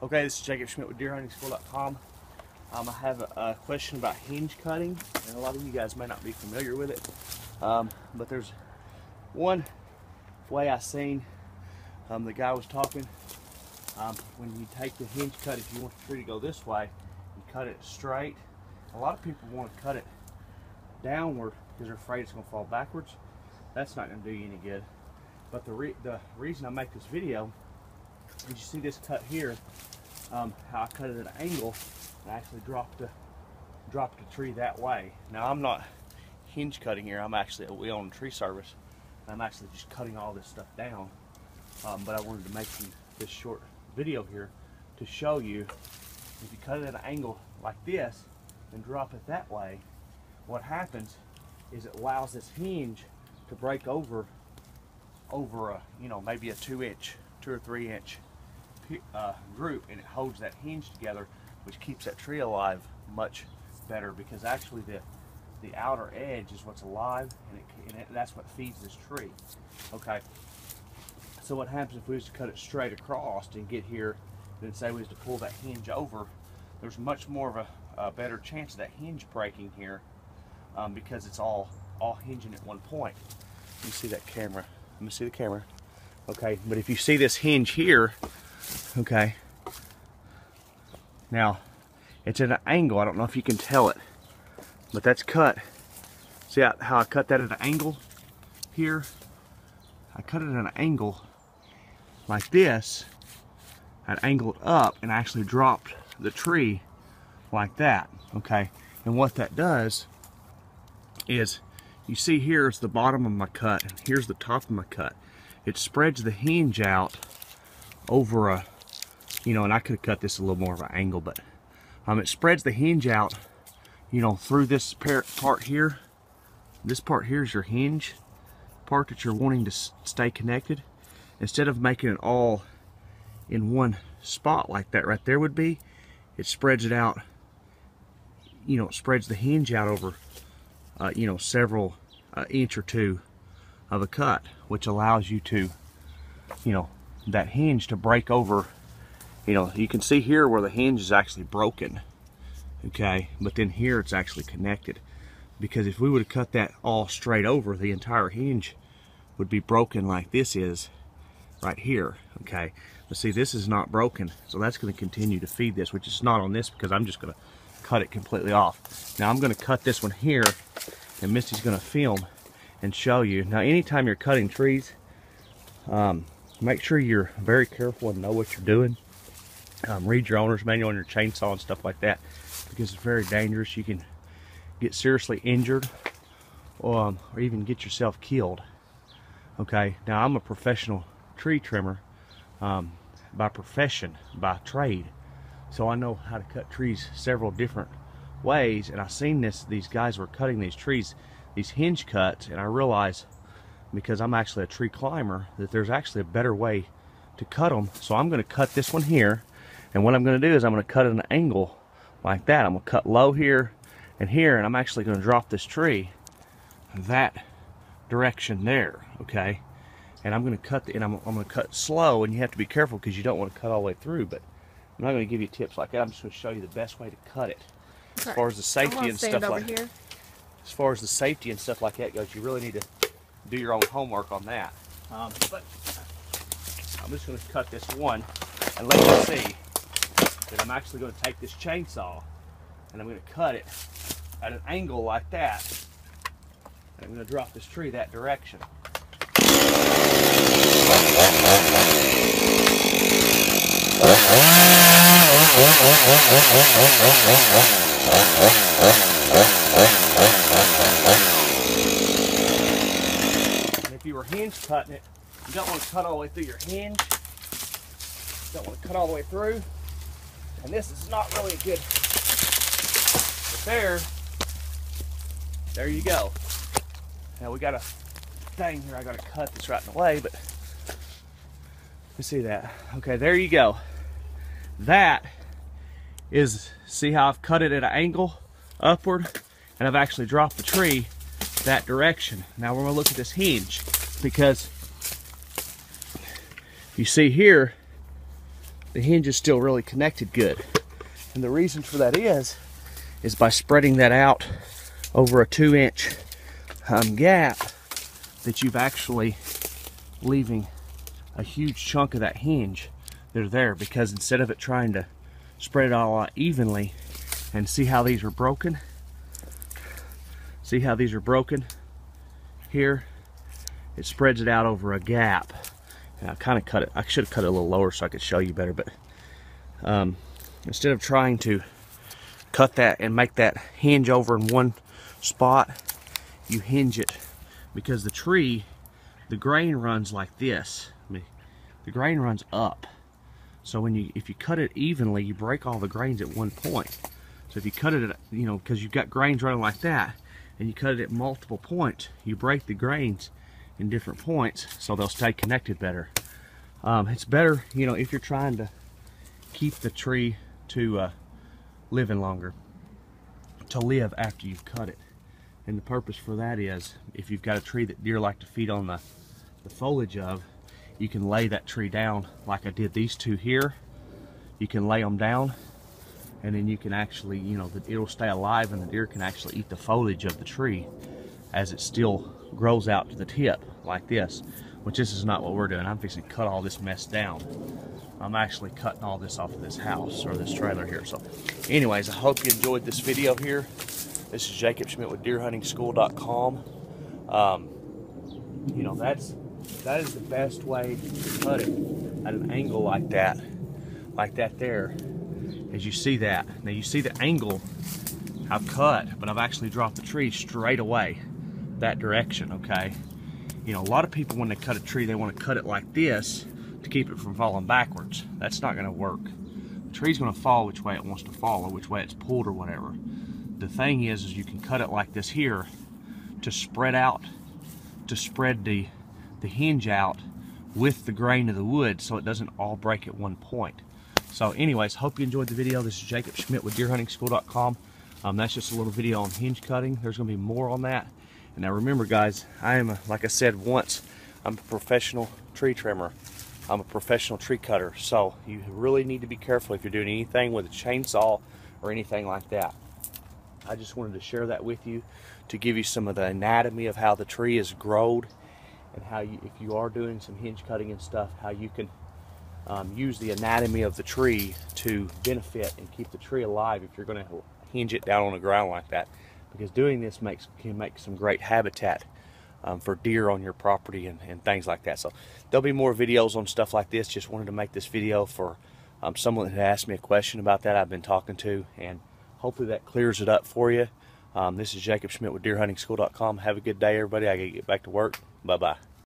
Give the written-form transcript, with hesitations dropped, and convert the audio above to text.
Okay, this is Jacob Schmidt with deerhuntingschool.com. I have a question about hinge cutting, and a lot of you guys may not be familiar with it. But there's one way I seen the guy was talking. When you take the hinge cut, if you want the tree to go this way, you cut it straight. A lot of people want to cut it downward because they're afraid it's going to fall backwards. That's not going to do you any good. But the reason I make this video is, you see this cut here, how I cut it at an angle and I actually dropped the tree that way. Now I'm not hinge cutting here. We own a tree service. I'm actually just cutting all this stuff down. But I wanted to make this short video here to show you, if you cut it at an angle like this and drop it that way, what happens is it allows this hinge to break over a, maybe a 2 or 3 inch group, and it holds that hinge together, which keeps that tree alive much better, because actually the outer edge is what's alive, and that's what feeds this tree. Okay, so what happens if we was to cut it straight across and get here, then say we was to pull that hinge over, there's much more of a better chance of that hinge breaking here, because it's all hinging at one point. You see that camera? Let me see the camera. Okay, but if you see this hinge here, okay, now it's at an angle. I don't know if you can tell it, but that's cut. See how I cut that at an angle here? I cut it at an angle like this. I angled up and actually dropped the tree like that. Okay, and what that does is, you see here's the bottom of my cut and here's the top of my cut. It spreads the hinge out over a, and I could have cut this a little more of an angle, but it spreads the hinge out, through this part here. This part here is your hinge part that you're wanting to stay connected. Instead of making it all in one spot like that right there would be, it spreads it out, it spreads the hinge out over several inch or two of a cut, which allows you to, that hinge to break over. You can see here where the hinge is actually broken, okay, but then here it's actually connected, because if we would have cut that all straight over, the entire hinge would be broken like this is right here. Okay, but see, this is not broken, so that's going to continue to feed this, which is not on this because I'm just going to cut it completely off. Now I'm going to cut this one here, and Misty's going to film and show you. Now anytime you're cutting trees, make sure you're very careful and know what you're doing. Read your owner's manual on your chainsaw and stuff like that, because it's very dangerous. You can get seriously injured, or even get yourself killed. Okay, now I'm a professional tree trimmer by profession, by trade, so I know how to cut trees several different ways, and I've seen these guys were cutting these trees, these hinge cuts, and I realized, because I'm actually a tree climber, that there's actually a better way to cut them. So I'm going to cut this one here, and what I'm going to do is I'm going to cut at an angle like that. I'm going to cut low here and here, and I'm actually going to drop this tree that direction there. Okay, and I'm going to cut I'm going to cut slow, and you have to be careful because you don't want to cut all the way through. But I'm not going to give you tips like that. I'm just going to show you the best way to cut it. Okay. As far as the safety and stuff like here. As far as the safety and stuff like that goes, you really need to do your own homework on that. But I'm just going to cut this one and let you see that I'm actually going to take this chainsaw and I'm going to cut it at an angle like that, and I'm going to drop this tree that direction. And if you were hinge cutting it, you don't want to cut all the way through your hinge. You don't want to cut all the way through. And this is not really a good, but there you go. Now we got a thing here I got to cut that's right in the way, but you see that? Okay, there you go. That is, see how I've cut it at an angle upward, and I've actually dropped the tree that direction. Now we're going to look at this hinge, because you see here the hinge is still really connected good. And the reason for that is by spreading that out over a 2-inch gap, that you've actually leaving a huge chunk of that hinge there, because instead of it trying to spread it all out evenly, and see how these are broken? See how these are broken here? It spreads it out over a gap. And I kind of cut it, I should have cut it a little lower so I could show you better, but instead of trying to cut that and make that hinge over in one spot, you hinge it, because the tree, the grain runs like this. I mean, the grain runs up. So if you cut it evenly, you break all the grains at one point. So if you cut it at, because you've got grains running like that, and you cut it at multiple points, you break the grains in different points so they'll stay connected better. It's better, if you're trying to keep the tree to living longer, to live after you've cut it. And the purpose for that is, if you've got a tree that deer like to feed on the foliage of, you can lay that tree down like I did these two here. You can lay them down, and then you can actually, it'll stay alive, and the deer can actually eat the foliage of the tree as it still grows out to the tip like this, which this is not what we're doing. I'm fixing to cut all this mess down. I'm actually cutting all this off of this house, or this trailer here. So anyways, I hope you enjoyed this video here. This is Jacob Schmidt with deerhuntingschool.com. That is the best way to cut it at an angle like that there, as you see that. Now you see the angle I've cut, but I've actually dropped the tree straight away that direction, okay? A lot of people, when they cut a tree, they want to cut it like this to keep it from falling backwards. That's not going to work. The tree's going to fall which way it wants to fall, or which way it's pulled, or whatever. The thing is you can cut it like this here to spread out, to spread the hinge out with the grain of the wood, so it doesn't all break at one point. So anyways, hope you enjoyed the video. This is Jacob Schmidt with deerhuntingschool.com. That's just a little video on hinge cutting. There's going to be more on that. And now remember, guys, I am, like I said once, I'm a professional tree trimmer. I'm a professional tree cutter. So you really need to be careful if you're doing anything with a chainsaw or anything like that. I just wanted to share that with you, to give you some of the anatomy of how the tree is growed, and how you, if you are doing some hinge cutting and stuff, how you can use the anatomy of the tree to benefit and keep the tree alive if you're going to hinge it down on the ground like that. Because doing this can make some great habitat for deer on your property and things like that. So there'll be more videos on stuff like this. Just wanted to make this video for someone that asked me a question about that I've been talking to, and hopefully that clears it up for you. This is Jacob Schmidt with deerhuntingschool.com. Have a good day, everybody. I gotta get back to work. Bye-bye.